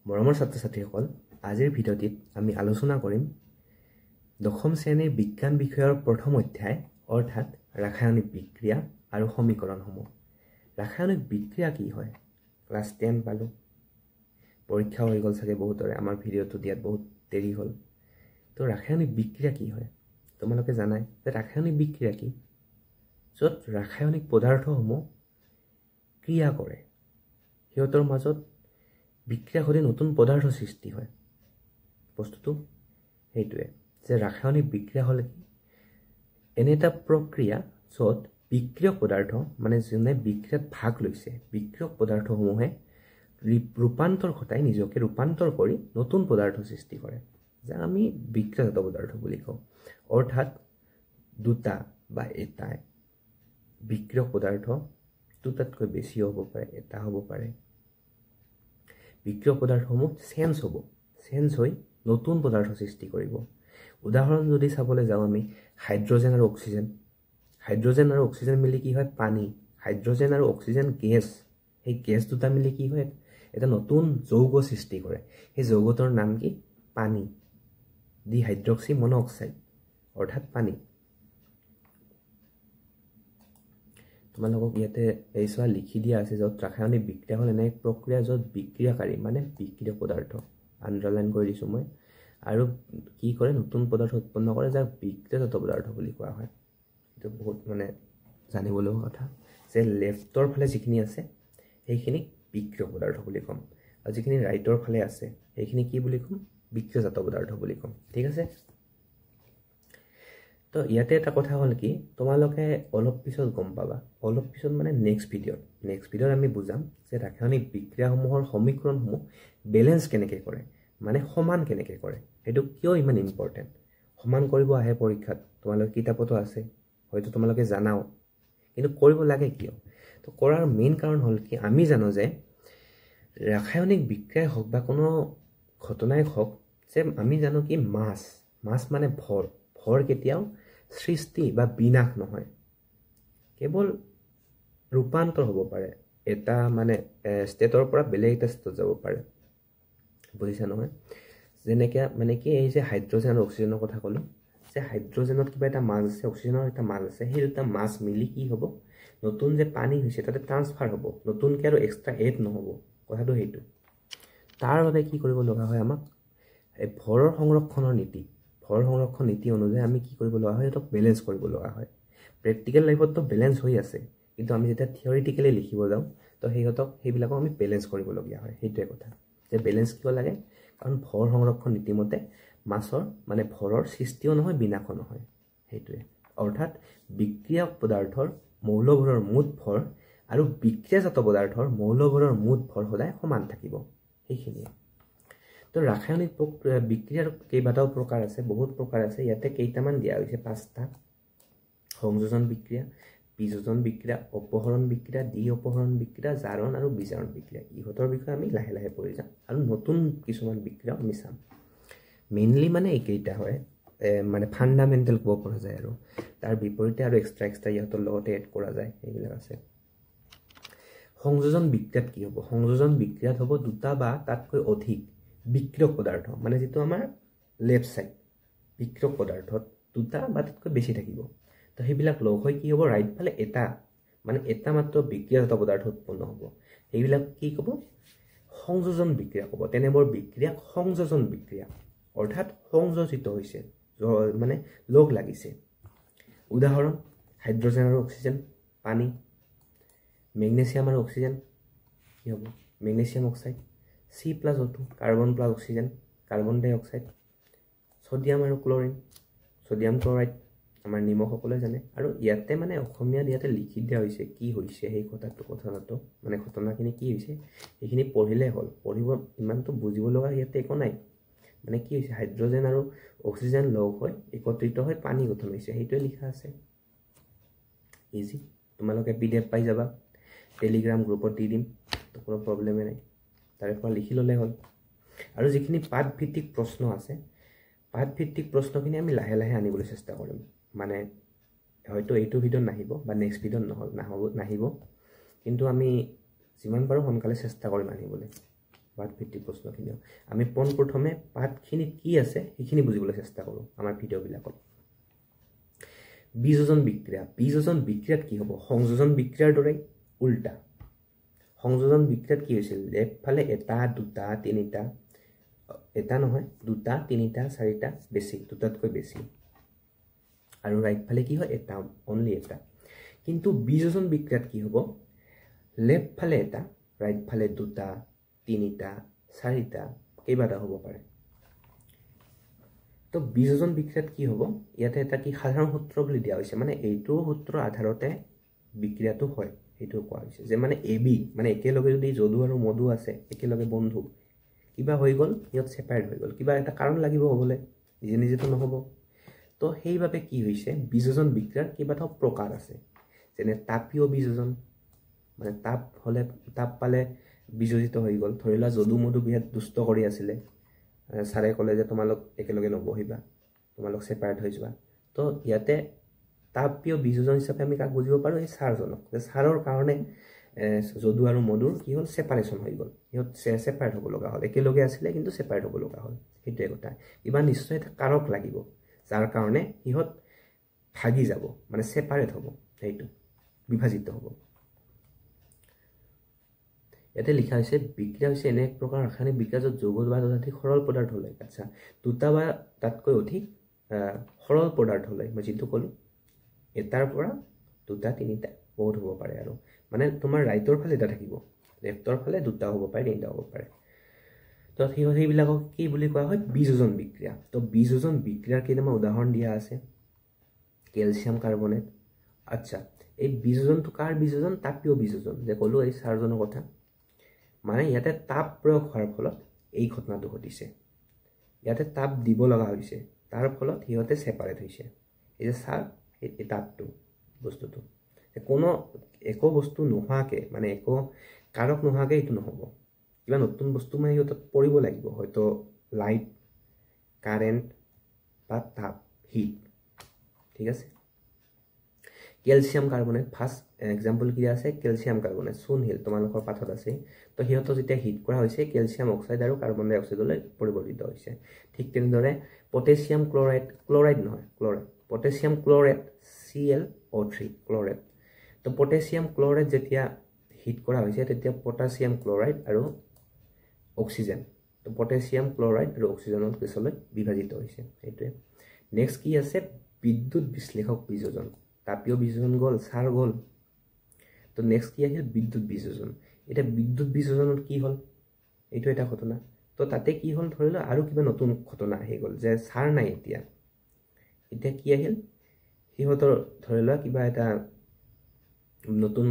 মৰমৰ ছাত্ৰ-ছাত্ৰীসকল, আজিৰ ভিডিঅ'টিত আমি আলোচনা কৰিম দশম শ্ৰেণীৰ বিজ্ঞান বিষয়ৰ প্ৰথম অধ্যায় অৰ্থাৎ ৰাসায়নিক বিক্ৰিয়া আৰু সমীকৰণসমূহ। ৰাসায়নিক বিক্ৰিয়া কি হয়? ক্লাছ 10 পালো। পৰীক্ষা হৈ গ'ল চাগে বহুতৰে, আমাৰ ভিডিঅ'টো দিয়াত বহুত দেৰি হ'ল। তো ৰাসায়নিক বিক্ৰিয়া কি হয়? তোমালোকে জানাই যে ৰাসায়নিক বিক্ৰিয়া কি? য'ত ৰাসায়নিক পদাৰ্থসমূহ ক্ৰিয়া কৰে, সিহঁতৰ মাজত বিক্ৰিয়া ঘটি নতুন পদাৰ্থ সৃষ্টি হয়। বস্তুটো সেইটোৱে যে ৰাসায়নিক বিক্ৰিয়া হ'লে কি এনে এটা প্ৰক্ৰিয়া য'ত বিক্ৰিয়ক পদাৰ্থ মানে যোনে বিক্ৰিয়াত ভাগ লৈছে, বিক্ৰিয়ক পদাৰ্থসমূহে ৰূপান্তৰ ঘটাই নিজকে ৰূপান্তৰ কৰি নতুন পদাৰ্থ সৃষ্টি কৰে, যাক আমি বিক্ৰিয়াজাত পদাৰ্থ বুলি কওঁ। অৰ্থাৎ দুটা বা এটাই বিক্ৰিয়ক পদাৰ্থ, দুটাতকৈ বেছিও হ'ব পাৰে, এটা হ'ব পাৰে। বিক্ৰিয়ক পদাৰ্থসমূহ চেঞ্জ হৈ নতুন পদাৰ্থ সৃষ্টি কৰিব। উদাহৰণ যদি চাবলৈ যাওঁ আমি হাইড্ৰজেন আৰু অক্সিজেন। হাইড্ৰজেন আৰু অক্সিজেন মিলি কি হয়? পানী। হাইড্ৰজেন আৰু অক্সিজেন গেছ। সেই গেছ দুটা মিলি কি হয়? এটা নতুন যৌগ সৃষ্টি কৰে। সেই যৌগটোৰ নাম কি? পানী। ডিহাইড্ৰক্সি মনোঅক্সাইড অৰ্থাৎ পানী। তোমালোকক ইয়াতে এই চোৱা লিখি দিয়া আছে, য'ত ৰাসায়নিক বিক্ৰিয়া হ'ল এনে এক প্ৰক্ৰিয়া য'ত বিক্ৰিয়াকাৰী মানে বিক্ৰিয়ক পদাৰ্থ, আণ্ডাৰলাইন কৰি দিছোঁ মই, আৰু কি কৰে? নতুন পদাৰ্থ উৎপন্ন কৰে, যাক বিক্ৰিয়াজাত পদাৰ্থ বুলি কোৱা হয়। এইটো বহুত জানিবলগীয়া কথা যে লেফ্টৰ ফালে যিখিনি আছে সেইখিনিক বিক্ৰিয়ক পদাৰ্থ বুলি ক'ম, আৰু যিখিনি ৰাইটৰ ফালে আছে সেইখিনি কি বুলি ক'ম? বিক্ৰিয়াজাত পদাৰ্থ বুলি ক'ম। ঠিক আছে? তো ইয়াতে এটা কথা হ'ল কি, তোমালোকে অলপ পিছত গম পাবা, অলপ পিছত মানে নেক্সট ভিডিঅ'ত আমি বুজাম যে ৰাসায়নিক বিক্ৰিয়াসমূহৰ সমীকৰণসমূহ বেলেঞ্চ কেনেকৈ কৰে, মানে সমান কেনেকৈ কৰে। সেইটো কিয় ইমান ইম্পৰ্টেণ্ট? সমান কৰিব আহে পৰীক্ষাত, তোমালোকে কিতাপতো আছে, হয়তো তোমালোকে জানাও, কিন্তু কৰিব লাগে কিয়? তো কৰাৰ মেইন কাৰণ হ'ল কি, আমি জানো যে ৰাসায়নিক বিক্ৰিয়াই হওক বা কোনো ঘটনাই হওক, যে আমি জানো কি মাছ মানে ভৰ কেতিয়াও সৃষ্টি বা বিনাশ নহয়, কেৱল ৰূপান্তৰ হ'ব পাৰে। এটা ষ্টেটৰ পৰা বেলেগ এটা ষ্টেটত যাব পাৰে। বুজিছা নহয়? যেনেকৈ কি এই যে হাইড্ৰজেন আৰু অক্সিজেনৰ কথা ক'লোঁ, যে হাইড্ৰজেনত কিবা এটা মাছ আছে, অক্সিজেনৰ এটা মাছ আছে, সেই দুটা মাছ মিলি কি হ'ব? নতুন যে পানী হৈছে তাতে ট্ৰান্সফাৰ হ'ব, নতুনকৈ আৰু এক্সট্ৰা এড নহ'ব। কথাটো সেইটো। তাৰ বাবে কি কৰিব লগা হয়? আমাক এই ভৰৰ সংৰক্ষণ নীতি অনুযায়ী আমি কি কৰিব লগা হয়? সিহঁতক বেলেঞ্চ কৰিব লগা হয়। প্ৰেক্টিকেল লাইফততো বেলেঞ্চ হৈ আছে, কিন্তু আমি যেতিয়া থিয়ৰিটিকেলি লিখিব যাওঁ তো সেইবিলাকক আমি বেলেঞ্চ কৰিবলগীয়া হয়। সেইটোৱে কথা যে বেলেঞ্চ কিয় লাগে? কাৰণ ভৰ সংৰক্ষণ নীতিমতে মাছৰ ভৰৰ সৃষ্টিও নহয়, বিনাশো নহয়। সেইটোৱে। অৰ্থাৎ বিক্ৰিয়ক পদাৰ্থৰ মৌলভৰৰ মুঠ ভৰ আৰু বিক্ৰিয়াজাত পদাৰ্থৰ মৌলভৰৰ মুঠ ভৰ সদায় সমান থাকিব। সেইখিনিয়ে। তো ৰাসায়নিক বিক্ৰিয়াৰ কেইবাটাও প্ৰকাৰ আছে, বহুত প্ৰকাৰ আছে। ইয়াতে কেইটামান দিয়া হৈছে, 5টা। সংযোজন বিক্ৰিয়া, বিযোজন বিক্ৰিয়া, অপহৰণ বিক্ৰিয়া, দ্বি অপহৰণ বিক্ৰিয়া, জাৰণ আৰু বিজাৰণ বিক্ৰিয়া। ইহঁতৰ বিষয়ে আমি লাহে লাহে পঢ়ি যাম, আৰু নতুন কিছুমান বিক্ৰিয়াও আমি চাম। মেইনলি এইকেইটা হয়, ফাণ্ডামেণ্টেল ক'ব পৰা যায়, আৰু তাৰ বিপৰীতে আৰু এক্সট্ৰা ইহঁতৰ লগতে এড কৰা যায়, সেইবিলাক আছে। সংযোজন বিক্ৰিয়াত কি হ'ব? সংযোজন বিক্ৰিয়াত হ'ব দুটা বা তাতকৈ অধিক বিক্ৰিয়ক পদাৰ্থ, যিটো আমাৰ লেফ্ট চাইড, বিক্ৰিয়ক পদাৰ্থত দুটা বা তাতকৈ বেছি থাকিব। তো সেইবিলাক লগ হৈ কি হ'ব? ৰাইট ফালে এটা মাত্ৰ বিক্ৰিয়াজাত পদাৰ্থ উৎপন্ন হ'ব। সেইবিলাক কি ক'ব? সংযোজন বিক্ৰিয়া ক'ব। তেনেবোৰ বিক্ৰিয়াক সংযোজন বিক্ৰিয়া, অৰ্থাৎ সংযোজিত হৈছে, লগ লাগিছে। উদাহৰণ হাইড্ৰজেন আৰু অক্সিজেন, পানী। মেগনেছিয়াম আৰু অক্সিজেন কি হ'ব? Magnesium oxide. C+O2, carbon plus oxygen, carbon ডাই অক্সাইড। ছডিয়াম আৰু ক্লৰিন, ছডিয়াম ক্লৰাইড, আমাৰ নিমখ সকলোৱে জানে। আৰু ইয়াতে অসমীয়াত ইয়াতে লিখি দিয়া হৈছে কি হৈছে সেই ঘটনাখিনি কি হৈছে সেইখিনি পঢ়িলেই হ'ল। ইমানটো বুজিব লগা ইয়াতে একো নাই। কি হৈছে? হাইড্ৰজেন আৰু অক্সিজেন লগ হৈ একত্ৰিত হৈ পানী গঠন হৈছে, সেইটোৱে লিখা আছে। ইজি। তোমালোকে PDF পাই যাবা, টেলিগ্ৰাম গ্ৰুপত দি দিম, তো কোনো প্ৰব্লেমেই নাই, তাৰে পৰা লিখি ল'লে হ'ল। আৰু যিখিনি পাঠভিত্তিক প্ৰশ্ন আছে, পাঠভিত্তিক প্ৰশ্নখিনি আমি লাহে লাহে আনিবলৈ চেষ্টা কৰিম। হয়তো এইটো ভিডিঅ'ত নাহিব বা নেক্সট ভিডিঅ'ত নাহিব, কিন্তু আমি যিমান পাৰোঁ সোনকালে চেষ্টা কৰিম আনিবলৈ। পাঠভিত্তিক প্ৰশ্নখিনিও আমি পোনপ্ৰথমে পাঠখিনিত কি আছে সেইখিনি বুজিবলৈ চেষ্টা কৰোঁ আমাৰ ভিডিঅ'বিলাকত। বিযোজন বিক্ৰিয়া। বিযোজন বিক্ৰিয়াত কি হ'ব? সংযোজন বিক্ৰিয়াৰ দৰে উল্টা। সংযোজন বিক্ৰিয়াত কি হৈছিল? লেফ্ট ফালে এটা, দুটা, তিনিটা, এটা নহয়, দুটা, তিনিটা, চাৰিটা, বেছি, দুটাতকৈ বেছি। আৰু ৰাইট ফালে কি হয়? এটা, অনলি এটা। কিন্তু বিযোজন বিক্ৰিয়াত কি হ'ব? লেফ্ট ফালে এটা, ৰাইট ফালে দুটা, তিনিটা, চাৰিটা, কেইবাটা হ'ব পাৰে। তো বিযোজন বিক্ৰিয়াত কি হ'ব? ইয়াতে এটা কি সাধাৰণ সূত্ৰ বুলি দিয়া হৈছে, মানে এইটো সূত্ৰৰ আধাৰতে বিক্ৰিয়াটো হয়, সেইটো কোৱা হৈছে যে মানে AB মানে একেলগে যদি যদু আৰু মধু আছে, একেলগে বন্ধু, কিবা হৈ গ'ল, সিহঁত ছেপাৰেট হৈ গ'ল, কিবা এটা কাৰণ লাগিব হ'বলৈ, নিজে নিজেতো নহ'ব। তো সেইবাবে কি হৈছে? বিযোজন বিক্ৰিয়াৰ কেইবাটাও প্ৰকাৰ আছে, যেনে তাপীয় বিযোজন, মানে তাপ পালে বিযোজিত হৈ গ'ল। ধৰি লোৱা যদু মধু বিৰাট দুষ্ট কৰি আছিলে, ছাৰে ক'লে যে তোমালোক একেলগে নবহিবা, তোমালোক ছেপাৰেট হৈ যোৱা। তো ইয়াতে তাপীয় বিযোজন হিচাপে আমি কাক বুজিব পাৰোঁ? এই ছাৰজনক, যে ছাৰৰ কাৰণে যদু আৰু মধুৰ কি হ'ল? ছেপাৰেশ্যন হৈ গ'ল, সিহঁত ছেপাৰেট হ'ব লগা হ'ল, একেলগে আছিলে কিন্তু ছেপাৰেট হ'ব লগা হ'ল। সেইটোৱে কথা, কিবা নিশ্চয় এটা কাৰক লাগিব যাৰ কাৰণে সিহঁত ভাগি যাব, মানে ছেপাৰেট হ'ব, সেইটো বিভাজিত হ'ব। ইয়াতে লিখা হৈছে বিক্ৰিয়া হৈছে এনে এক প্ৰকাৰ ৰাসায়নিক বিক্ৰিয়া য'ত যৌগ বা ততাধিক সৰল পদাৰ্থ লয়। আচ্ছা, দুটা বা তাতকৈ অধিক সৰল পদাৰ্থ লয়, মই যিটো ক'লোঁ এটাৰ পৰা দুটা, তিনিটা, বহুত হ'ব পাৰে। আৰু মানে তোমাৰ ৰাইটৰ ফালে এটা থাকিব, লেফ্টৰ ফালে দুটা হ'ব পাৰে, তিনিটা হ'ব পাৰে। তো সেইবিলাকক কি বুলি কোৱা হয়? বিযোজন বিক্ৰিয়া। তো বিযোজন বিক্ৰিয়াৰ কেইটামান উদাহৰণ দিয়া আছে। Calcium carbonate. আচ্ছা, এই বিযোজনটো কাৰ বিযোজন? তাপীয় বিযোজন, যে ক'লোঁ এই ছাৰজনৰ কথা। মানে ইয়াতে তাপ প্ৰয়োগ হোৱাৰ ফলত এই ঘটনাটো ঘটিছে, ইয়াতে তাপ দিব লগা হৈছে, তাৰ ফলত সিহঁতে ছেপাৰেট হৈছে। এই যে ছাৰ, এই তাপটো বস্তুটো একো বস্তু নোহোৱাকৈ, মানে একো কাৰক নোহোৱাকৈ এইটো নহ'ব, কিবা নতুন বস্তু মানে সিহঁতত পৰিব লাগিব, হয়তো লাইট, কাৰেণ্ট বা তাপ, হিট। ঠিক আছে। কেলছিয়াম কাৰ্বনেট, ফাৰ্ষ্ট এক্সাম্পল কি আছে? কেলছিয়াম কাৰ্বনেট, চূণশিল, তোমালোকৰ পাঠত আছে। তো সিহঁতৰ যেতিয়া হিট কৰা হৈছে, কেলছিয়াম অক্সাইড আৰু কাৰ্বন ডাই অক্সাইডলৈ পৰিৱৰ্তিত হৈছে। ঠিক তেনেদৰে পটেছিয়াম ক্লৰাইড নহয়, পটেছিয়াম ক্লৰেট, ClO3, ক্লৰেট। তো পটেছিয়াম ক্লৰেট যেতিয়া হিট কৰা হৈছে, তেতিয়া পটাছিয়াম ক্লৰাইড আৰু অক্সিজেন, তো পটেছিয়াম ক্লৰাইড আৰু অক্সিজেনৰ গেছলৈ বিভাজিত হৈছে। সেইটোৱে। নেক্সট কি আছে? বিদ্যুৎ বিশ্লেষক বিযোজন। তাপীয় বিযোজন গ'ল, ছাৰ গ'ল। তো নেক্সট কি আহিল? বিদ্যুৎ বিযোজন। এতিয়া বিদ্যুৎ বিযোজনত কি হ'ল? এইটো এটা ঘটনা। তো তাতে কি হ'ল? ধৰি লোৱা আৰু কিবা নতুন ঘটনা আহি গ'ল, যে ছাৰ নাই এতিয়া কি আহিল? সিহঁতৰ ধৰি লোৱা কিবা এটা নতুন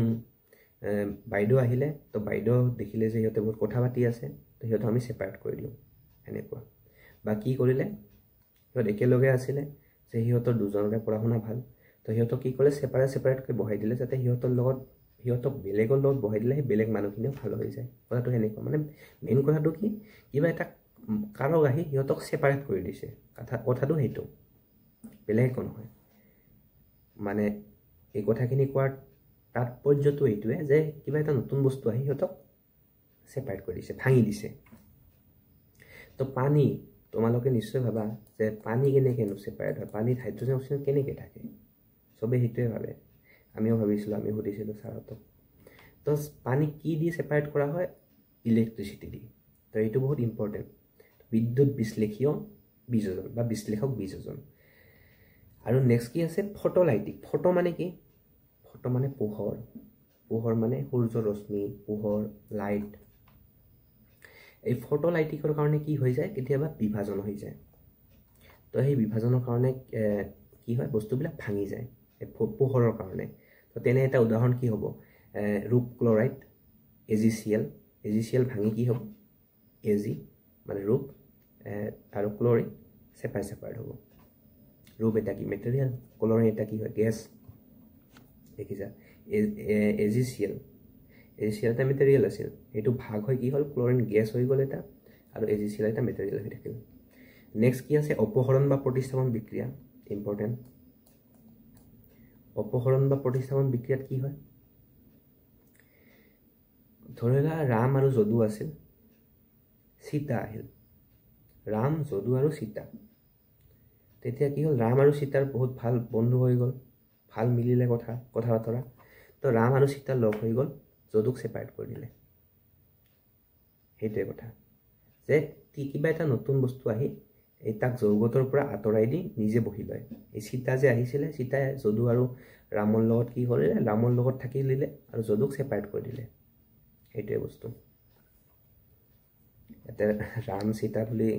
বাইদেউ আহিলে, তো বাইদেউ দেখিলে যে সিহঁতে বহুত কথা পাতি আছে, তো সিহঁতক আমি ছেপাৰেট কৰি দিলোঁ, এনেকুৱা। বা কি কৰিলে? সিহঁত একেলগে আছিলে, যে সিহঁতৰ দুজনৰে পঢ়া শুনা ভাল, তো সিহঁতক কি কৰিলে? ছেপাৰেটকৈ বহাই দিলে, যাতে সিহঁতক বেলেগৰ লগত বহাই দিলে সেই বেলেগ মানুহখিনিও ভাল হৈ যায়। কথাটো সেনেকুৱা, মানে মেইন কথাটো কি? কিবা এটা কাৰক আহি সিহঁতক ছেপাৰেট কৰি দিছে, কথাটো সেইটো, বেলেগ একো নহয়। মানে এই কথাখিনি কোৱাৰ তাৎপৰ্যটো এইটোৱে যে কিবা এটা নতুন বস্তু আহি সিহঁতক ছেপাৰেট কৰি দিছে, ভাঙি দিছে। তো পানী, তোমালোকে নিশ্চয় ভাবা যে পানী কেনেকৈনো ছেপাৰেট হয়, পানীত হাইড্ৰজেন অক্সিজেন কেনেকৈ থাকে? চবেই সেইটোৱে ভাবে, আমিও ভাবিছিলোঁ, আমি সুধিছিলোঁ ছাৰহঁতক। তো পানী কি দি ছেপাৰেট কৰা হয়? ইলেক্ট্ৰিচিটি দি। তো এইটো বহুত ইম্পৰ্টেণ্ট। বিদ্যুৎ বিশ্লেষীয় বিযোজন বা বিশ্লেষক বিযোজন। আৰু নেক্সট কি আছে? ফটোলাইটিক। ফটো মানে কি? ফটো মানে পোহৰ, পোহৰ মানে সূৰ্যৰ ৰশ্মি, পোহৰ, লাইট। এই ফটোলাইটিকৰ কাৰণে কি হৈ যায়? কেতিয়াবা বিভাজন হৈ যায়। তো সেই বিভাজনৰ কাৰণে কি হয়? বস্তুবিলাক ভাঙি যায় পোহৰৰ কাৰণে। তো তেনে এটা উদাহৰণ কি হ'ব? ৰূপ ক্লৰাইড, AgCl ভাঙি কি হ'ব? Ag মানে ৰূপ, আৰু ক্লৰিন ছেপাৰেট হ'ব। ৰূপ এটা কি? মেটেৰিয়েল, ক্লৰিন এটা কি হয়? গেছ। দেখিছা? AgCl এটা মেটেৰিয়েল আছিল, সেইটো ভাগ হৈ কি হ'ল? ক্লৰিন গেছ হৈ গ'ল এটা, আৰু AgCl এটা মেটেৰিয়েল হৈ থাকিল। নেক্সট কি আছে? অপহৰণ বা প্ৰতিস্থাপন বিক্ৰিয়া, ইম্পৰ্টেণ্ট। অপহৰণ বা প্ৰতিস্থাপন বিক্ৰিয়াত কি হয়? ধৰি লোৱা ৰাম আৰু যদু আছিল, সীতা আহিল, ৰাম যদু আৰু সীতা। তেতিয়া কি হ'ল, ৰাম আৰু সীতাৰ বহুত ভাল বন্ধু হৈ গ'ল, ভাল মিলিলে কথা বতৰা। তো ৰাম আৰু সীতা লগ হৈ গ'ল, যদুক ছেপাৰেট কৰি দিলে। সেইটোৱে কথা, যে কিবা এটা নতুন বস্তু আহি তাক যৌগতৰ পৰা আঁতৰাই দি নিজে বহি লয়। এই সীতা যে আহিছিলে, সীতাই যদু আৰু ৰামৰ লগত কি কৰিলে, ৰামৰ লগত থাকি দিলে আৰু যদুক ছেপাৰেট কৰি দিলে। সেইটোৱে বস্তু। ইয়াতে ৰাম সীতা বুলি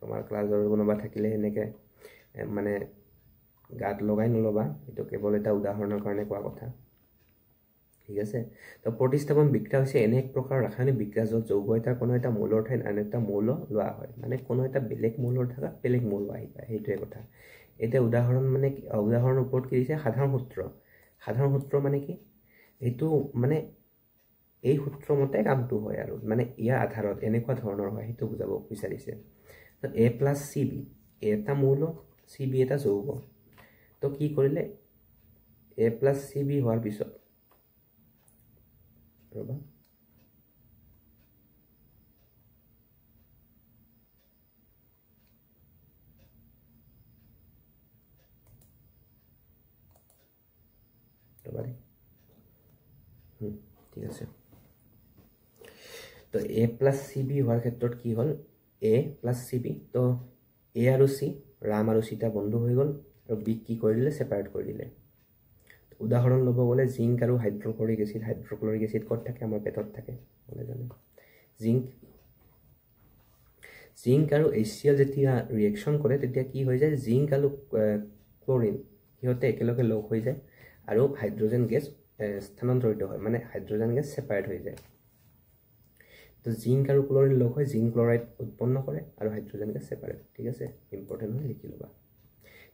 তোমাৰ ক্লাছৰ কোনোবা থাকিলে এনেকৈ মানে গাত লগাই নল'বা, এইটো কেৱল এটা উদাহৰণৰ কাৰণে কোৱা কথা, ঠিক আছে। তো প্ৰতিস্থাপন বিক্ৰিয়া হৈছে এনে এক প্ৰকাৰ ৰাসায়নিক বিক্ৰিয়া য'ত যৌগ এটাৰ কোনো এটা মৌলৰ ঠাইত আন এটা মৌল লোৱা হয়, মানে কোনো এটা বেলেগ মৌলৰ থকা বেলেগ মৌল আহি পায়, সেইটোৱে কথা। এতিয়া উদাহৰণ মানে উদাহৰণৰ ওপৰত কি দিছে, সাধাৰণ সূত্ৰ। সাধাৰণ সূত্ৰ মানে কি, এইটো মানে এই সূত্ৰ মতে কামটো হয় আৰু মানে ইয়াৰ আধাৰত এনেকুৱা ধৰণৰ হয়, সেইটো বুজাব বিচাৰিছে। তো A+CB, এ এটা মৌল, CB এটা যৌগ। তো কি কৰিলে, A+CB হোৱাৰ পিছত ৰ'বা, ঠিক আছে। তো A+CB হোৱাৰ ক্ষেত্ৰত কি হ'ল, A+CB, তো A আৰু C, ৰাম আৰু সীতা বন্ধু হৈ গ'ল আৰু বিক কি কৰি দিলে, ছেপাৰেট কৰি দিলে। উদাহৰণ ল'ব গ'লে জিংক আৰু হাইড্ৰক্লৰিক এচিড। হাইড্ৰক্লৰিক এচিড ক'ত থাকে, আমাৰ পেটত থাকে, মনে জানে। জিংক আৰু HCl যেতিয়া ৰিয়েকশ্যন কৰে তেতিয়া কি হৈ যায়, জিংক আৰু ক্লৰিন সিহঁতে একেলগে লগ হৈ যায় আৰু হাইড্ৰজেন গেছ স্থানান্তৰিত হয়, মানে হাইড্ৰজেন গেছ ছেপাৰেট হৈ যায়। তো জিংক আৰু ক্লৰিন লগ হৈ জিংক ক্লৰাইড উৎপন্ন কৰে আৰু হাইড্ৰজেন গেছ ছেপাৰেট, ঠিক আছে, ইম্পৰ্টেণ্ট হয়, লিখি ল'বা।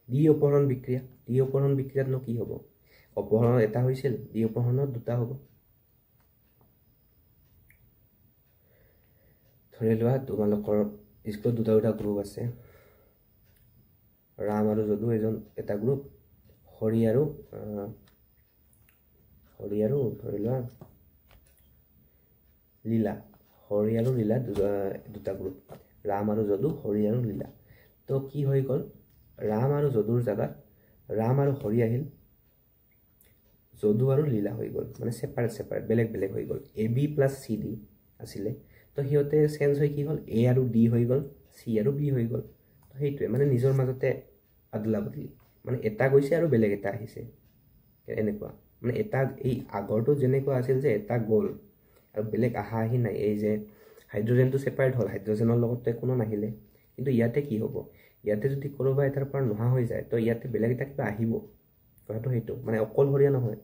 দ্বি অপহৰণ বিক্ৰিয়া। দ্বি অপহৰণ বিক্ৰিয়াতনো কি হ'ব, অপহৰণ এটা হৈছিল, দ্বি অপহৰণত দুটা হ'ব। ধৰি লোৱা তোমালোকৰ স্কুলত দুটা গ্ৰুপ আছে, ৰাম আৰু যদু এটা গ্ৰুপ, হৰি আৰু ধৰি লোৱা লীলা, হৰি আৰু লীলা দুটা গ্ৰুপ, ৰাম আৰু যদু, হৰি আৰু লীলা। তো কি হৈ গ'ল, ৰাম আৰু যদুৰ জেগাত ৰাম আৰু হৰি আহিল, যদু আৰু লীলা হৈ গ'ল, মানে ছেপাৰেট বেলেগ বেলেগ হৈ গ'ল। AB+CD আছিলে, তো সিহঁতে চেঞ্জ হৈ কি হ'ল, A আৰু D হৈ গ'ল, C আৰু B হৈ গ'ল। তো সেইটোৱে মানে নিজৰ মাজতে আদলা বদলি, মানে এটা গৈছে আৰু বেলেগ এটা আহিছে, এনেকুৱা মানে এটা এই আগৰটো যেনেকুৱা আছিল যে এটা গ'ল আৰু বেলেগ আহি নাই, এই যে হাইড্ৰজেনটো ছেপাৰেট হ'ল, হাইড্ৰজেনৰ লগতো কোনো নাহিলে। কিন্তু ইয়াতে কি হ'ব, ইয়াতে যদি কোনোবা এটাৰ পৰা নোহোৱা হৈ যায়, তো ইয়াতে বেলেগ এটা কিবা আহিব, কথাটো সেইটো, মানে অকলশৰীয়া নহয়,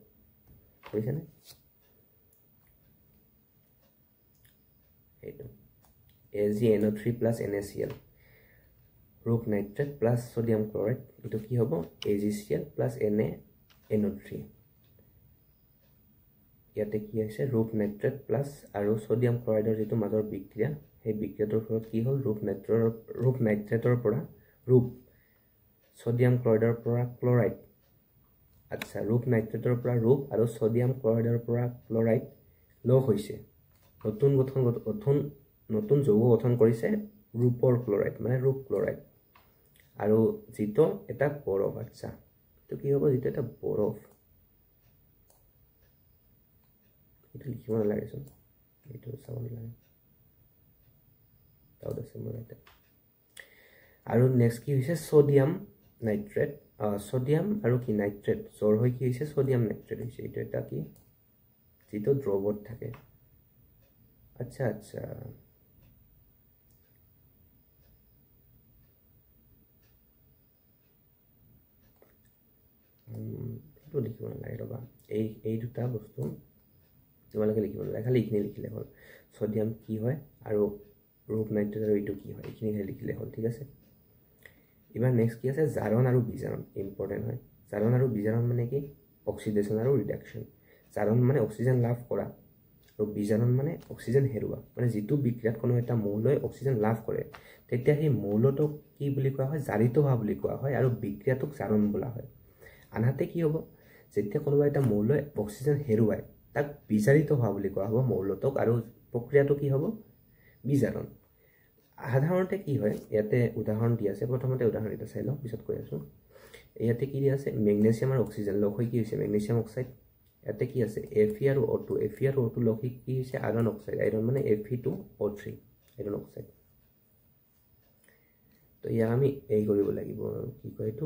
বুজিছেনে? সেইটো AgNO3+NaCl, ৰূপ নাইট্ৰেট প্লাছ ছডিয়াম ক্লৰাইড, এইটো কি হ'ব, AgCl প্লাছ NaNO3। ইয়াতে কি হৈছে, ৰূপ নাইট্ৰেট প্লাছ আৰু ছডিয়াম ক্লৰাইডৰ যিটো মাজৰ বিক্ৰিয়া, সেই বিক্ৰিয়াটোৰ ফলত কি হ'ল, ৰূপ নাইট্ৰেটৰ পৰা ৰূপ, ছডিয়াম ক্লৰাইডৰ পৰা ক্লৰাইড, আচ্ছা, ৰূপ নাইট্ৰেটৰ পৰা ৰূপ আৰু ছডিয়াম ক্লৰাইডৰ পৰা ক্লৰাইড লগ হৈছে, নতুন যৌগ গঠন কৰিছে ৰূপৰ ক্লৰাইড, মানে ৰূপ ক্লৰাইড, আৰু যিটো এটা বৰফ। আচ্ছা, এইটো কি হ'ব, যিটো এটা বৰফ, এইটো লিখিব নালাগেচোন, এইটো চাব নালাগে, তাত আছে মোৰ ইয়াতে। আৰু নেক্সট কি হৈছে, ছডিয়াম নাইট্ৰেট, ছডিয়াম আৰু কি নাইট্ৰেট জ্বৰ হৈ কি হৈছে, ছডিয়াম নাইট্ৰেট হৈছে। এইটো এটা কি, যিটো দ্ৰৱত থাকে। আচ্ছা আচ্ছা, এইটো লিখিব নালাগে, ৰ'বা, এই দুটা বস্তু তোমালোকে লিখিব নালাগে, খালি এইখিনি লিখিলে হ'ল, ছডিয়াম কি হয় আৰু ৰূপ নাইট্ৰেট আৰু এইটো কি হয়, এইখিনিহে লিখিলে হ'ল, ঠিক আছে। এবাৰ নেক্সট কি আছে, জাৰণ আৰু বিজাৰণ, ইম্পৰ্টেণ্ট হয়। জাৰণ আৰু বিজাৰণ মানে কি, অক্সিডেশ্যন আৰু ৰিডাকশ্যন। জাৰণ মানে অক্সিজেন লাভ কৰা আৰু বিজাৰণ মানে অক্সিজেন হেৰুৱা, মানে যিটো বিক্ৰিয়াত কোনো এটা মৌলই অক্সিজেন লাভ কৰে তেতিয়া সেই মৌলটোক কি বুলি কোৱা হয়, জাৰিত হোৱা বুলি কোৱা হয়, আৰু বিক্ৰিয়াটোক জাৰণ বোলা হয়। আনহাতে কি হ'ব, যেতিয়া কোনোবা এটা মৌলই অক্সিজেন হেৰুৱায় তাক বিজাৰিত হোৱা বুলি কোৱা হ'ব মৌলটোক, আৰু প্ৰক্ৰিয়াটো কি হ'ব, বিজাৰণ। সাধাৰণতে কি হয় ইয়াতে উদাহৰণ দি আছে প্ৰথমতে উদাহৰণ এটা চাই লওঁ পিছত কৈ আছোঁ ইয়াতে কি দিয়া আছে মেগনেছিয়াম আৰু অক্সিজেন লগ হৈ কি হৈছে মেগনেছিয়াম অক্সাইড ইয়াতে কি আছে Fe আৰু O2 Fe আৰু O2 লগ হৈ কি হৈছে আইৰণ অক্সাইড আইৰণ মানে Fe2O3 আইৰণ অক্সাইড তো ইয়াক আমি এই কৰিব লাগিব কি কয় এইটো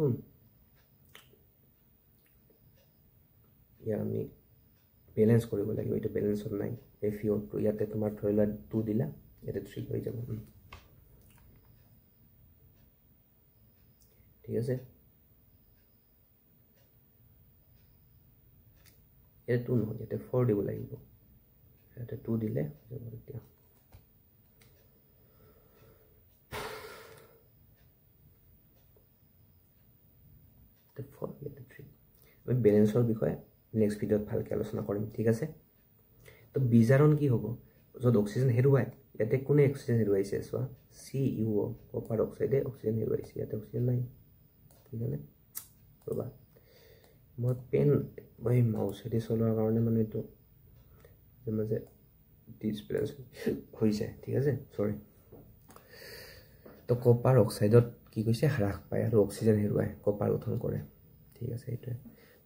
ইয়াক আমি বেলেন্স কৰিব লাগিব এইটো বেলেন্সত নাই FeO2 ইয়াতে তোমাৰ ধৰি লোৱা 2 দিলা ইয়াতে 3 হৈ যাব ঠিক আছে ইয়াতে 2 নহয় ইয়াতে 4 দিব লাগিব ইয়াতে 2 দিলে যাব এতিয়া ইয়াতে 4 ইয়াতে 3 আমি বেলেন্সৰ বিষয়ে নেক্সট ভিডিঅ'ত ভালকৈ আলোচনা কৰিম ঠিক আছে তো বিজাৰণ কি হ'ব য'ত অক্সিজেন হেৰুৱায় ইয়াতে কোনে অক্সিজেন হেৰুৱাইছে চোৱা CuO কপাৰ অক্সাইডে অক্সিজেন হেৰুৱাইছে ইয়াতে অক্সিজেন নাই ঠিক আছে ৰ'বা মই পেন মই মাউচেদি চলোৱাৰ কাৰণে মানে এইটো মাজে ডিছবেলেন্স হৈ যায় ঠিক আছে চৰি তো কপাৰ অক্সাইডত কি কৈছে হ্ৰাস পায় আৰু অক্সিজেন হেৰুৱায় কপাৰ গঠন কৰে ঠিক আছে এইটোৱে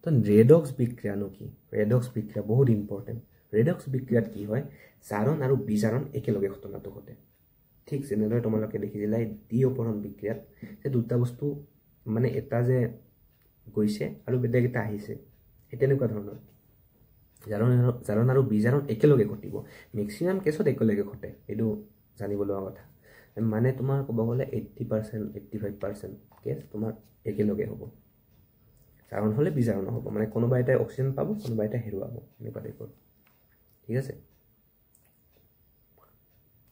তো ৰেডক্স বিক্ৰিয়ানো কি ৰেডক্স বিক্ৰিয়া বহুত ইম্পৰ্টেণ্ট ৰেডক্স বিক্ৰিয়াত কি হয় জাৰণ আৰু বিজাৰণ একেলগে ঘটনাটো ঘটে ঠিক যেনেদৰে তোমালোকে দেখিছিলা দ্বিঅপৰণ বিক্ৰিয়াত যে দুটা বস্তু মানে এটা যে গৈছে আৰু বেলেগ এটা আহিছে এই তেনেকুৱা ধৰণৰ জাৰণ আৰু বিজাৰণ একেলগে ঘটিব মেক্সিমাম কেছত একেলগে ঘটে এইটো জানিব লগা কথা মানে তোমাৰ ক'ব গ'লে 80% 85% কেছ তোমাৰ একেলগে হ'ব জাৰণ হ'লে বিজাৰণ হ'ব মানে কোনোবা এটাই অক্সিজেন পাব কোনোবা এটাই হেৰুৱাব এনেকুৱা টাইপৰ ঠিক আছে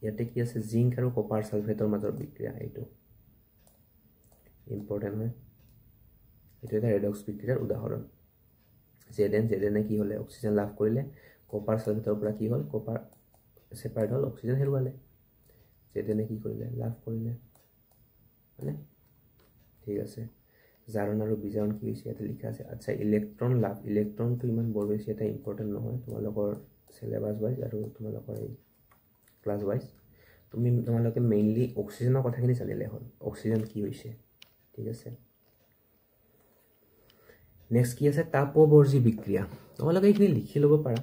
ইয়াতে কি আছে জিংক আৰু কপাৰ সালফেটৰ মাজৰ বিক্ৰিয়া এইটো ইম্পৰ্টেণ্ট হয় এইটো এটা ৰেডক্স বিক্ৰিয়াৰ উদাহৰণ Zn কি হ'লে অক্সিজেন লাভ কৰিলে কপাৰ সালফেটৰ পৰা কি হ'ল কপাৰ সেপাৰেট হ'ল অক্সিজেন হেৰুৱালে Zn কি কৰিলে লাভ কৰিলে মানে ঠিক আছে জাৰণ আৰু বিজাৰণ কি হৈছে ইয়াতে লিখা আছে আচ্ছা ইলেক্ট্ৰন লাভ ইলেক্ট্ৰনটো ইমান বৰ বেছি এটা ইম্পৰ্টেণ্ট নহয় তোমালোকৰ সিলেবাস ৱাইজ আৰু তোমালোকৰ এই ক্লাছ ৱাইজ তোমালোকে মেইনলি অক্সিজেনৰ কথাখিনি জানিলে হ'ল অক্সিজেন কি হৈছে ঠিক আছে নেক্সট কি আছে তাপবৰ্জী বিক্ৰিয়া তোমালোকে এইখিনি লিখি ল'ব পাৰা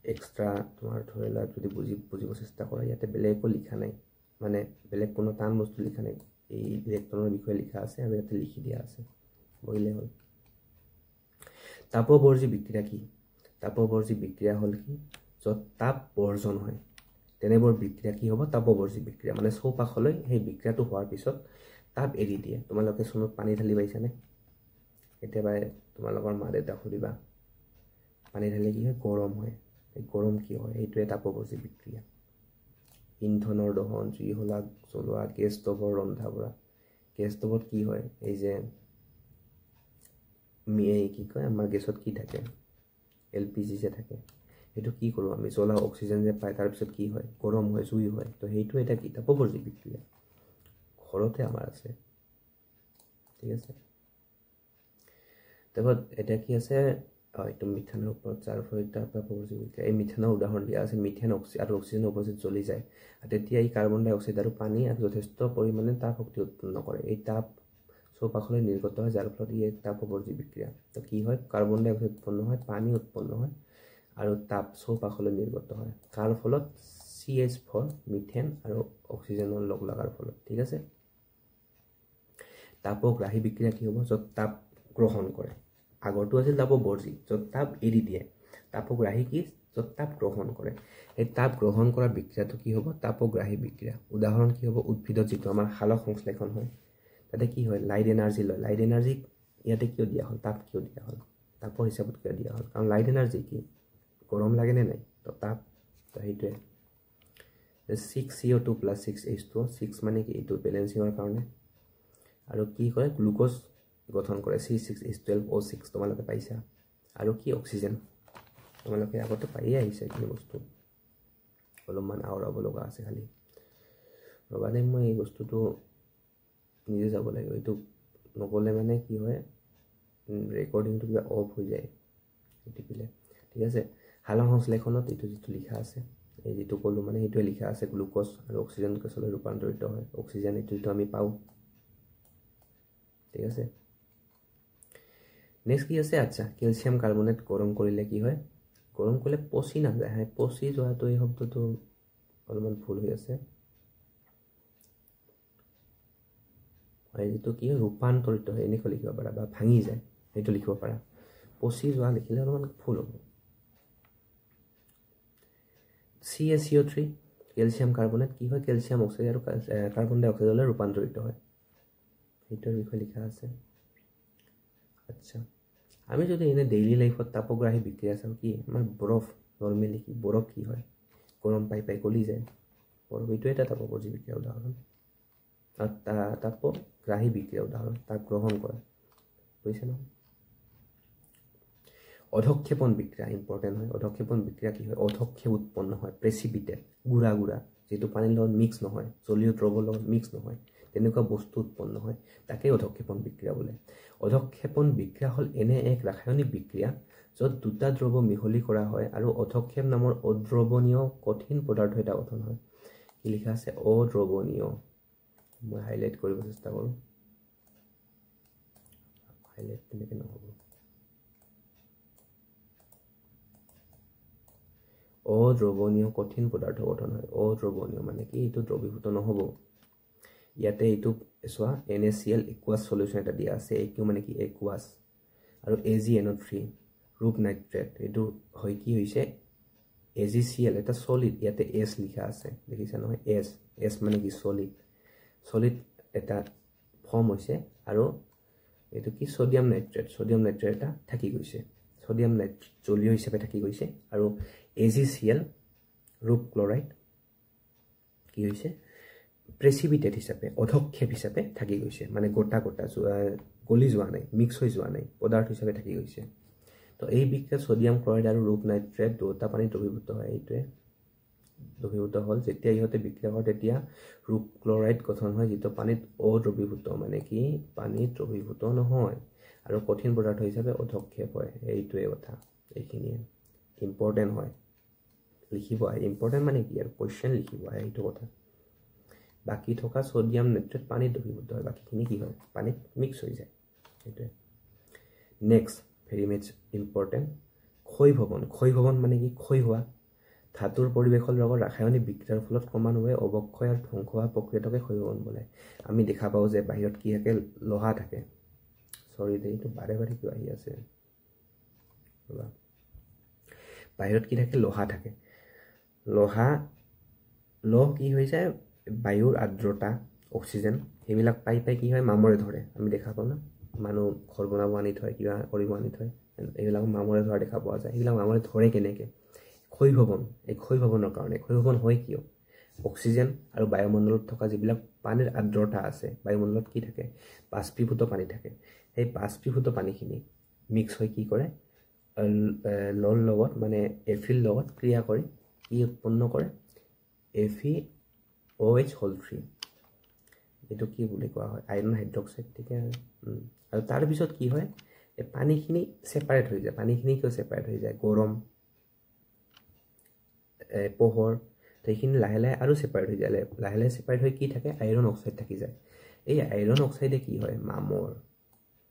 এক্সট্ৰা তোমাৰ ধৰি লোৱা যদি বুজিব চেষ্টা কৰা ইয়াতে বেলেগ একো লিখা নাই মানে বেলেগ কোনো টান বস্তু লিখা নাই এই ইলেক্ট্ৰনৰ বিষয়ে লিখা আছে আৰু ইয়াতে লিখি দিয়া আছে বহিলে হ'ল তাপবৰ্জী বিক্ৰিয়া কি তাপবৰ্জী বিক্ৰিয়া হ'ল কি য'ত তাপ বৰ্জন হয় তেনেবোৰ বিক্ৰিয়া কি হ'ব তাপবৰ্জী বিক্ৰিয়া মানে চৌপাশলৈ সেই বিক্ৰিয়াটো হোৱাৰ পিছত তাপ এৰি দিয়ে তোমালোকে চুনত পানী ঢালি পাইছানে কেতিয়াবা তোমালোকৰ মা দেউতাক সুধিবা পানী ঢালি কি হয় গৰম হয় এই গৰম কি হয় এইটোৱে তাপবৰ্জী বিক্ৰিয়া ইন্ধনৰ দহন জুই শলাক জ্বলোৱা গেছ ষ্ট'ভৰ ৰন্ধা বঢ়া গেছ ষ্ট'ভত কি হয় এই যে কি কয় আমাৰ গেছত কি থাকে LPG যে থাকে সেইটো কি কৰোঁ আমি জ্বলাওঁ অক্সিজেন যে পায় তাৰপিছত কি হয় গৰম হয় জুই হয় তো সেইটো এটা কি তাপবৰ্জী বিক্ৰিয়া ঘৰতে আমাৰ আছে ঠিক আছে তাৰপৰা এতিয়া কি আছে এইটো মিথেনৰ ওপৰত যাৰ ফলত তাপবৰ্জী বিক্ৰিয়া এই মিথেনৰ উদাহৰণ দিয়া আছে মিথেন আৰু অক্সিজেনৰ উপস্থিত জ্বলি যায় আৰু তেতিয়া এই কাৰ্বন ডাই অক্সাইড আৰু পানী আৰু যথেষ্ট পৰিমাণে তাপ শক্তি উৎপন্ন কৰে এই তাপ চৌপাশলৈ নিৰ্গত হয় যাৰ ফলত ই এক তাপবৰ্জী বিক্ৰিয়া তো কি হয় কাৰ্বন ডাই অক্সাইড উৎপন্ন হয় পানী উৎপন্ন হয় আৰু তাপ চৌপাশলৈ নিৰ্গত হয় কাৰ ফলত CH4 মিথেন আৰু অক্সিজেনৰ লগ লগাৰ ফলত ঠিক আছে তাপগ্ৰাহী বিক্ৰিয়া কি হ'ব য'ত তাপ গ্ৰহণ কৰে আগৰটো আছিল তাপবৰ্জী য'ত তাপ এৰি দিয়ে তাপগ্ৰাহী কি য'ত তাপ গ্ৰহণ কৰে এই তাপ গ্ৰহণ কৰা বিক্ৰিয়াটো কি হ'ব তাপগ্ৰাহী বিক্ৰিয়া উদাহৰণ কি হ'ব উদ্ভিদত যিটো আমাৰ সালোক সংশ্লেষণ হয় তাতে কি হয় লাইট এনাৰ্জি লয় লাইট এনাৰ্জি ইয়াতে কিয় দিয়া হ'ল তাপ কিয় দিয়া হ'ল তাপৰ হিচাপত কিয় দিয়া হ'ল কাৰণ লাইট এনাৰ্জি কি গৰম লাগেনে নাই তো তাপ তো সেইটোৱে 6CO2 + 6H2O 6 মানে কি এইটো বেলেঞ্চিঙৰ কাৰণে আৰু কি কৰে গ্লুকোজ গঠন কৰে C6H12O6 তোমালোকে পাইছা আৰু কি অক্সিজেন তোমালোকে আগতে পাইয়ে আহিছে এইখিনি বস্তু অলপমান আওৰাব লগা আছে খালি ৰ'বা দেই মই এই বস্তুটো নিজে যাব লাগিব এইটো নগ'লে মানে কি হয় ৰেকৰ্ডিংটো কিবা অফ হৈ যায় টিপিলে ঠিক আছে সালোক সংশ্লেষণত এইটো যিটো লিখা আছে এই যেটো কলো মানে এইটোৱে লিখা আছে গ্লুকোজ আৰু অক্সিজেন গেছলৈ ৰূপান্তৰিত হয় অক্সিজেন এইটো আমি পাও ঠিক আছে নেক্সট কি আছে আচ্ছা ক্যালসিয়াম কার্বনেট গরম কৰিলে কি হয় গৰম কৰিলে পচি নাযায় হয় পচি যোৱাটো এই শব্দটো অলপমান ভুল হৈ আছে এইটো কি ৰূপান্তৰিত হয় এনেকৈ লিখিব পাৰা বা ভাঙি যায় এইটো লিখিব পাৰা পচি যোৱা লিখিলে অলপমান ভুল হ'ব CaCO3 ক্যালসিয়াম কাৰ্বনেট কি হয় ক্যালসিয়াম অক্সাইড আৰু কাৰ্বন ডাই অক্সাইডলৈ ৰূপান্তৰিত হয় এইটোৰ বিষয়ে লিখা আছে আচ্ছা আমি যদি এনে ডেইলি লাইফত তাপগ্ৰাহী বিক্ৰিয়া চাওঁ কি আমাৰ বৰফ নৰ্মেলি কি বৰফ কি হয় গৰম পাই পাই গলি যায় বৰফ এইটো এটা তাপগ্ৰাহী বিক্ৰিয়া উদাহৰণ আৰু তাপগ্ৰাহী বিক্ৰিয়া উদাহৰণ তাক গ্ৰহণ কৰে বুজিছে ন অধক্ষেপণ বিক্ৰিয়া ইম্পৰ্টেন্ট হয় অধক্ষেপণ বিক্ৰিয়া কি হয় অধক্ষেপ উৎপন্ন হয় প্ৰেসিপিটেট গুড়া গুড়া যেটো পানীৰ লগত মিক্স নহয় জলীয় দ্ৰৱৰ লগত মিক্স নহয় তেনেকুৱা বস্তু উৎপন্ন হয় তাকে অধক্ষেপণ বিক্ৰিয়া বোলে অধক্ষেপণ বিক্ৰিয়া হল এনে এক ৰাসায়নিক বিক্ৰিয়া য'ত দুটা দ্ৰৱ মিহলি কৰা হয় আৰু অধক্ষেপ নামৰ অদ্ৰৱণীয় কঠিন পদাৰ্থ এটা গঠন হয় কি লিখা আছে অদ্ৰৱণীয় মই হাইলাইট কৰিব চেষ্টা কৰোঁ হাইলাইট তেনেকৈ নহ'ব অদ্ৰৱণীয় কঠিন পদাৰ্থ গঠন হয় অদ্ৰৱণীয় মানে কি এইটো দ্ৰৱীভূত নহ'ব ইয়াতে এইটো চোৱা NaCl একুৱাছ সলিউশন এটা দিয়া আছে এইটো মানে কি একুৱাছ আৰু AgNO3 ৰূপ নাইট্ৰেট এইটো হয় কি হৈছে AgCl এটা সলিড ইয়াতে S লিখা আছে দেখিছা নহয় S মানে কি সলিড এটা ফৰ্ম হৈছে আৰু এইটো কি সোডিয়াম নাইট্ৰেট এটা থাকি গৈছে সোডিয়াম নাইট্ৰেট জলীয় হিচাপে থাকি গৈছে আৰু AgCl ৰূপ ক্লোৰাইড কি হৈছে প্ৰেসিপিটেট হিচাপে অধক্ষেপ হিচাপে থাকি গৈছে মানে গোটা গলি যোৱা নাই মিক্স হৈ যোৱা নাই পদাৰ্থ হিচাপে থাকি গৈছে তো এই বিক্ৰিয়াত সোডিয়াম ক্লোৰাইড আৰু ৰূপ নাইট্ৰেট দুটা পানীত দ্ৰৱীভূত হয় এইটোৱে দ্ৰৱীভূত হ'ল যেতিয়া ইহঁতে বিক্ৰিয়া কৰে তেতিয়া ৰূপ ক্লোৰাইড গঠন হয় যেটো পানীত অদ্ৰৱীভূত মানে কি পানীত দ্ৰৱীভূত নহয় আৰু কঠিন পদাৰ্থ হিচাপে অধক্ষেপ হয় এইটোৱে কথা এইখিনিয়ে ইম্পৰ্টেন্ট হয় লিখিব ইম্পৰ্টেন্ট মানে কি আৰু কোৱেশ্চন লিখিব এইটো কথা বাকি থকা সোডিয়াম নাইট্ৰেট পানীত দ্ৰৱীভূত হয় বাকিখিনি কি হয় পানীত মিক্স হৈ যায় এইটোৱে নেক্সট ভেৰি মাচ ইম্পৰ্টেন্ট ক্ষয়ভৱন মানে কি ক্ষয় হোৱা ধাতুৰ পৰিৱেশৰ লগত ৰাসায়নিক বিক্ৰিয়াৰ ফলত ক্ৰমান্বয়ে অৱক্ষয় আৰু ধ্বংস হোৱা প্ৰক্ৰিয়াটোকে ক্ষয়ভৱন বোলে আমি দেখা পাওঁ যে বাহিৰত কি থাকে লোহা থাকে সৰি দে এইটো বাৰে কিয় আহি আছে বাহিৰত কি থাকে লোহা থাকে লহ কি হৈ যায় বায়ুৰ আৰ্দ্ৰতা অক্সিজেন সেইবিলাক পাই কি হয় মামৰে ধৰে আমি দেখা পাওঁ না মানুহ ঘৰ বনাব আনি থয় কিবা কৰিব আনি থয় এইবিলাক মামৰে ধৰা দেখা পোৱা যায় এইবিলাক মামৰে ধৰে কেনেকৈ ক্ষয়ভৱন এই ক্ষয়ভৱনৰ কাৰণে ক্ষয়ভৱন হয় কিয় অক্সিজেন আৰু বায়ুমণ্ডলত থকা যিবিলাক পানীৰ আৰ্দ্ৰতা আছে বায়ুমণ্ডলত কি থাকে বাষ্পীভূত পানী থাকে সেই বাষ্পীভূত পানীখিনি মিক্স হৈ কি কৰে লল লগত মানে এফিল লগত ক্ৰিয়া কৰি কি উৎপন্ন কৰে FeOH3 এইটো কি বুলি কোৱা হয় আইৰণ হাইড্ৰক্সাইড ঠিক আছে আৰু তাৰ পিছত কি হয় এই পানীখিনি সেপাৰেট হৈ যায় পানীখিনি কিয় সেপাৰেট হৈ যায় গৰম পোহৰ সেইখিনি লাহে লাহে আৰু সেপাৰেট হৈ যায় লাহে সেপাৰেট হৈ কি থাকে আইৰণ অক্সাইড থাকি যায় এই আইৰণ অক্সাইডে কি হয় মামৰ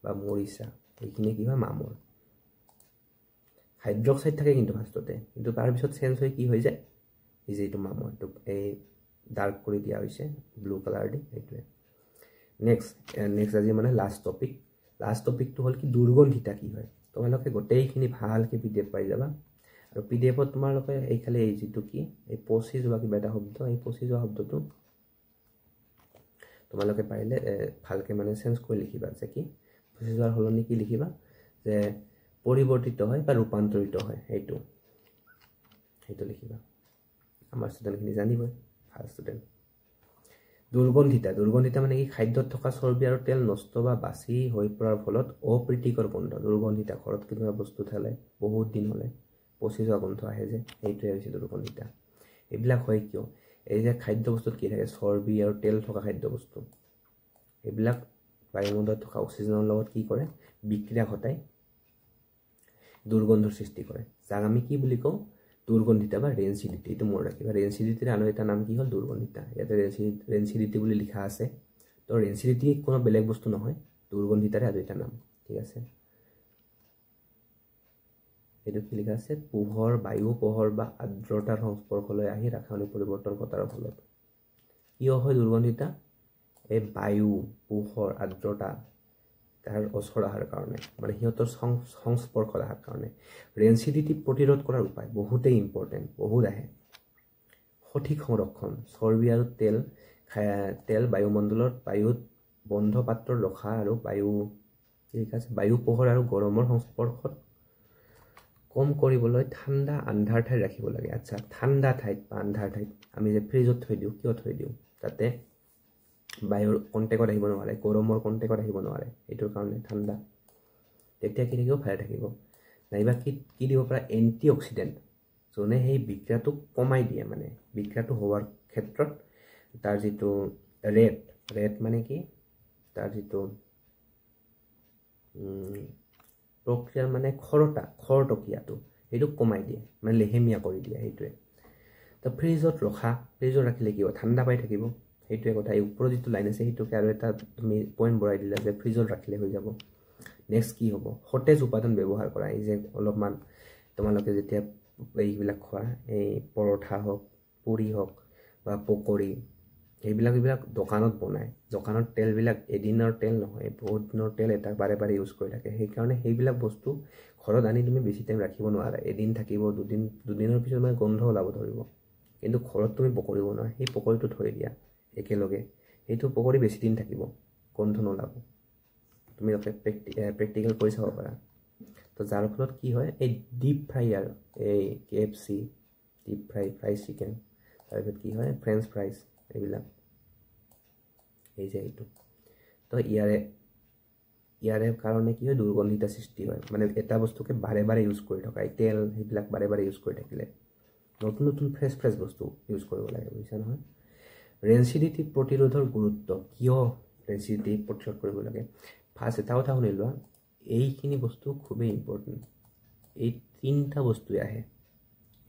বা মৰিচা এইখিনি কি হয় মামৰ হাইড্ৰক্সাইড থাকে কিন্তু ফাৰ্ষ্টতে কিন্তু তাৰ পিছত চেঞ্জ হৈ কি হৈ যায় এই যে এইটো মামৰটো এই ডাৰ্ক কৰি দিয়া হৈছে ব্লু কালাৰ দি এইটোৱে নেক্সট আজি মানে লাষ্ট টপিকটো হ'ল কি দুৰ্গন্ধিতা কি হয় তোমালোকে গোটেইখিনি ভালকৈ PDF পাই যাবা আৰু PDFত তোমালোকে এইখালে এই যিটো কি এই পচি যোৱা কিবা এটা শব্দ এই পচি যোৱা শব্দটো তোমালোকে পাৰিলে ভালকৈ মানে চেঞ্জ কৰি লিখিবা যে কি পচি যোৱাৰ সলনি কি লিখিবা যে পৰিৱৰ্তিত হয় বা ৰূপান্তৰিত হয় সেইটো লিখিবা আমাৰ ষ্টুডেণ্টখিনি জানিবই ভাল ষ্টুডেণ্ট দুৰ্গন্ধিতা মানে কি খাদ্যত থকা চৰ্বি আৰু তেল নষ্ট বা বাছি হৈ পৰাৰ ফলত অপ্ৰীতিকৰ গোন্ধ দুৰ্গন্ধিতা ঘৰত কিবা বস্তু থলে বহুত দিন হলে পচি যোৱা গোন্ধ আহে যে এইটোৱে হৈছে দুৰ্গন্ধিতা এইবিলাক হয় কিয় এই যে খাদ্য বস্তুত কি থাকে চৰ্বি আৰু তেল থকা খাদ্য বস্তু এইবিলাক বায়ুমণ্ডলত থকা অক্সিজেনৰ লগত কি কৰে বিক্ৰিয়া ঘটাই দুৰ্গন্ধৰ সৃষ্টি কৰে যাক আমি কি বুলি কওঁ দুৰ্গন্ধিতা বা ৰেঞ্চিডিটি, এইটো মনত ৰাখিবা। ৰেঞ্চিডিটিৰ আন এটা নাম কি হ'ল দুৰ্গন্ধিতা। ইয়াতে ৰেঞ্চিডিটি বুলি লিখা আছে। তো ৰেঞ্চিডিটি কোনো বেলেগ বস্তু নহয়, দুৰ্গন্ধিতাৰে আৰু এটা নাম। ঠিক আছে, এইটো কি লিখা আছে? পোহৰ, বায়ু পোহৰ বা আৰ্দ্ৰতাৰ সংস্পৰ্শলৈ আহি ৰাসায়নিক পৰিৱৰ্তন ঘটাৰ ফলত। কিয় হয় দুৰ্গন্ধিতা? এই বায়ু, পোহৰ, আৰ্দ্ৰতা তাৰ ওচৰ অহাৰ কাৰণে, মানে সিহঁতৰ সংস্পৰ্শত অহাৰ কাৰণে। ৰেঞ্চিডিটি প্ৰতিৰোধ কৰাৰ উপায় বহুতেই ইম্পৰ্টেণ্ট, বহুত আহে। সঠিক সংৰক্ষণ, চৰ্বি আৰু তেল বায়ুমণ্ডলত বায়ুত বন্ধ পাত্ৰত ৰখা আৰু বায়ু পোহৰ আৰু গৰমৰ সংস্পৰ্শত কম কৰিবলৈ ঠাণ্ডা আন্ধাৰ ঠাইত ৰাখিব লাগে। আচ্ছা, ঠাণ্ডা ঠাইত বা আন্ধাৰ ঠাইত আমি যে ফ্ৰিজত থৈ দিওঁ, কিয় থৈ দিওঁ? যাতে বায়ুৰ কণ্টেক্টত আহিব নোৱাৰে, গৰমৰ কণ্টেক্টত আহিব নোৱাৰে, এইটোৰ কাৰণে ঠাণ্ডা। তেতিয়া কি থাকিব? ভালে থাকিব। নাইবা কি দিব পৰা? এণ্টি অক্সিডেণ্ট, যোনে সেই বিক্ৰিয়াটোক কমাই দিয়ে, মানে বিক্ৰিয়াটো হোৱাৰ ক্ষেত্ৰত তাৰ যিটো ৰেট মানে কি? তাৰ যিটো প্ৰক্ৰিয়াৰ মানে খৰতকীয়াটো, সেইটো কমাই দিয়ে, মানে লেহেমীয়া কৰি দিয়ে, সেইটোৱে। তো ফ্ৰিজত ৰাখিলে কি হ'ব? ঠাণ্ডা পাই থাকিব, সেইটোৱে কথা। এই ওপৰত যিটো লাইন আছে সেইটোকে আৰু এটা তুমি পইণ্ট বঢ়াই দিলা যে ফ্ৰিজত ৰাখিলে হৈ যাব। নেক্সট কি হ'ব? সতেজ উপাদান ব্যৱহাৰ কৰা। এই যে অলপমান তোমালোকে যেতিয়া এইবিলাক খোৱা, এই পৰঠা হওক, পুৰি হওক বা পকৰি, এইবিলাক দোকানত বনায়। দোকানত তেলবিলাক এদিনৰ তেল নহয়, বহুত দিনৰ তেল এটা বাৰে বাৰে ইউজ কৰি থাকে। সেইকাৰণে সেইবিলাক বস্তু ঘৰত আনি তুমি বেছি টাইম ৰাখিব নোৱাৰা। এদিন থাকিব, দুদিনৰ পিছত মানে গোন্ধ ওলাব ধৰিব। কিন্তু ঘৰত তুমি পকৰি বনোৱা, সেই পকৰিটো থৈ দিয়া একেলগে, সেইটো পকৰি বেছি দিন থাকিব, গোন্ধ নোলাব। তুমি প্ৰেক্টিকেল কৰি চাব পাৰা। তো যাৰ ফলত কি হয়? এই ডিপ ফ্ৰাই, আৰু এই KFC ডিপ ফ্ৰাই চিকেন, তাৰপিছত কি হয়? ফ্ৰেঞ্চ ফ্ৰাইজ, এইবিলাক এই যে এইটো। তো ইয়াৰে কাৰণে কি হয়? দুৰ্গন্ধিতা সৃষ্টি হয়। মানে এটা বস্তুকে বাৰে বাৰে ইউজ কৰি থকা, তেল সেইবিলাক বাৰে বাৰে ইউজ কৰি থাকিলে। নতুন ফ্ৰেছ বস্তু ইউজ কৰিব লাগে, বুজিছা নহয়? ৰেঞ্চিডিটি প্ৰতিৰোধৰ গুৰুত্ব, কিয় ৰেঞ্চিডিটি প্ৰতিৰোধ কৰিব লাগে? ফাৰ্ষ্ট এটা কথা শুনি লোৱা, এইখিনি বস্তু খুবেই ইম্পৰ্টেণ্ট। এই তিনিটা বস্তুৱে আহে,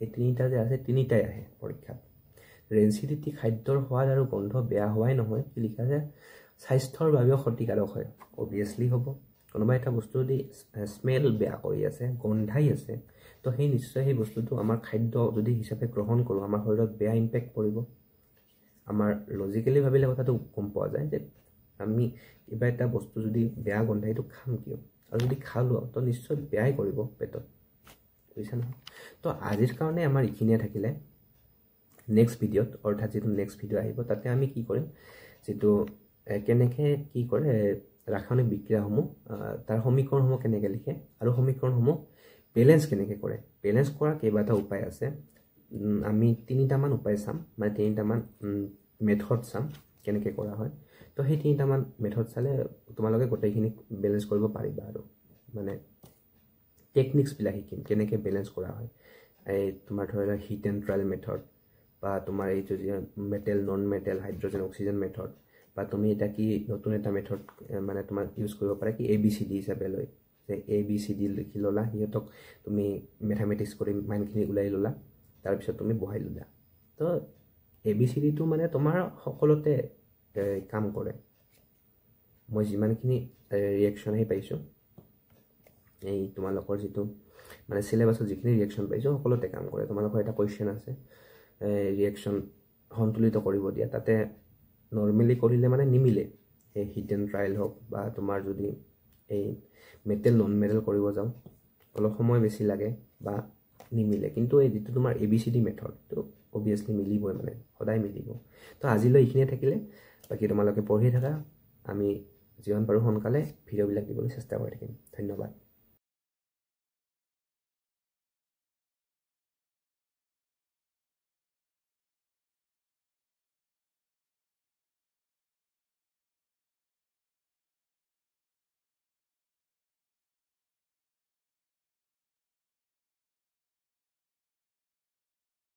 এই তিনিটা যে আছে, তিনিটাই আহে পৰীক্ষাত। ৰেঞ্চিডিটি খাদ্যৰ সোৱাদ আৰু গন্ধ বেয়া হোৱাই নহয়, কি লিখা আছে? স্বাস্থ্যৰ বাবেও ক্ষতিকাৰক হয়। অবভিয়াছলি হ'ব। কোনোবা এটা বস্তু যদি স্মেল বেয়া কৰি আছে, গন্ধাই আছে, তো নিশ্চয় সেই বস্তুটো আমাৰ খাদ্য যদি হিচাপে গ্ৰহণ কৰোঁ, আমাৰ শৰীৰত বেয়া ইম্পেক্ট পৰিব। আমাৰ লজিকেলি ভাবিলে কথাটো গম পোৱা যায় যে আমি কিবা এটা বস্তু যদি বেয়া গন্ধাই, সেইটো খাম কিয়? আৰু যদি খালোঁ তো নিশ্চয় বেয়াই কৰিব পেটত, বুজিছা নহয়? তো আজিৰ কাৰণে আমাৰ এইখিনিয়ে থাকিলে। নেক্সট ভিডিঅ'ত, অৰ্থাৎ যিটো নেক্সট ভিডিঅ' আহিব, তাতে আমি কি কৰিম, যিটো কেনেকৈ কি কৰে ৰাসায়নিক বিক্ৰিয়াসমূহ, তাৰ সমীকৰণসমূহ কেনেকৈ লিখে, আৰু সমীকৰণসমূহ বেলেঞ্চ কেনেকৈ কৰে। বেলেঞ্চ কৰাৰ কেইবাটা উপায় আছে। আমি তিনিটামান উপায় চাম, মানে তিনিটামান মেথড চাম কেনেকৈ কৰা হয়। তো সেই তিনিটামান মেথড চালে তোমালোকে গোটেইখিনি বেলেঞ্চ কৰিব পাৰিবা। আৰু মানে টেকনিক্সবিলাক শিকিম, কেনেকৈ বেলেঞ্চ কৰা হয়। এই তোমাৰ ধৰি লোৱা হিট এণ্ড ট্ৰায়েল মেথড, বা তোমাৰ এইটো যে metal non metal hydrogen oxygen method, বা তুমি এটা কি নতুন এটা মেথড মানে তোমাৰ ইউজ কৰিব পাৰা, কি ABCD হিচাপে লৈ, যে ABCD লিখি ল'লা, সিহঁতক তুমি মেথামেটিক্স কৰি মাইণ্ডখিনি ওলাই ল'লা, তাৰপিছত তুমি বহাই ল'লা। তো ABCDটো মানে তোমাৰ সকলোতে কাম কৰে। মই যিমানখিনি ৰিয়েকশ্যনহে পাইছোঁ, এই তোমালোকৰ যিটো মানে চিলেবাছত যিখিনি ৰিয়েকশ্যন পাইছোঁ, সকলোতে কাম কৰে। তোমালোকৰ এটা কুৱেশ্যন আছে, ৰিয়েকশ্যন সন্তুলিত কৰিব দিয়া, তাতে নৰ্মেলি কৰিলে মানে নিমিলে। এই হিট এণ্ড ট্ৰায়েল হওক, বা তোমাৰ যদি এই মেটেল নন মেটেল কৰিব যাওঁ, অলপ সময় বেছি লাগে বা নিমিলে। কিন্তু এই যিটো তোমাৰ ABCD মেথড, তো অবভিয়াছলি মিলিবই, মানে সদায় মিলিব। তো আজিলৈ এইখিনিয়ে থাকিলে। বাকী তোমালোকে পঢ়ি থাকা, আমি যিমান পাৰোঁ সোনকালে ভিডিঅ'বিলাক দিবলৈ চেষ্টা কৰি থাকিম। ধন্যবাদ।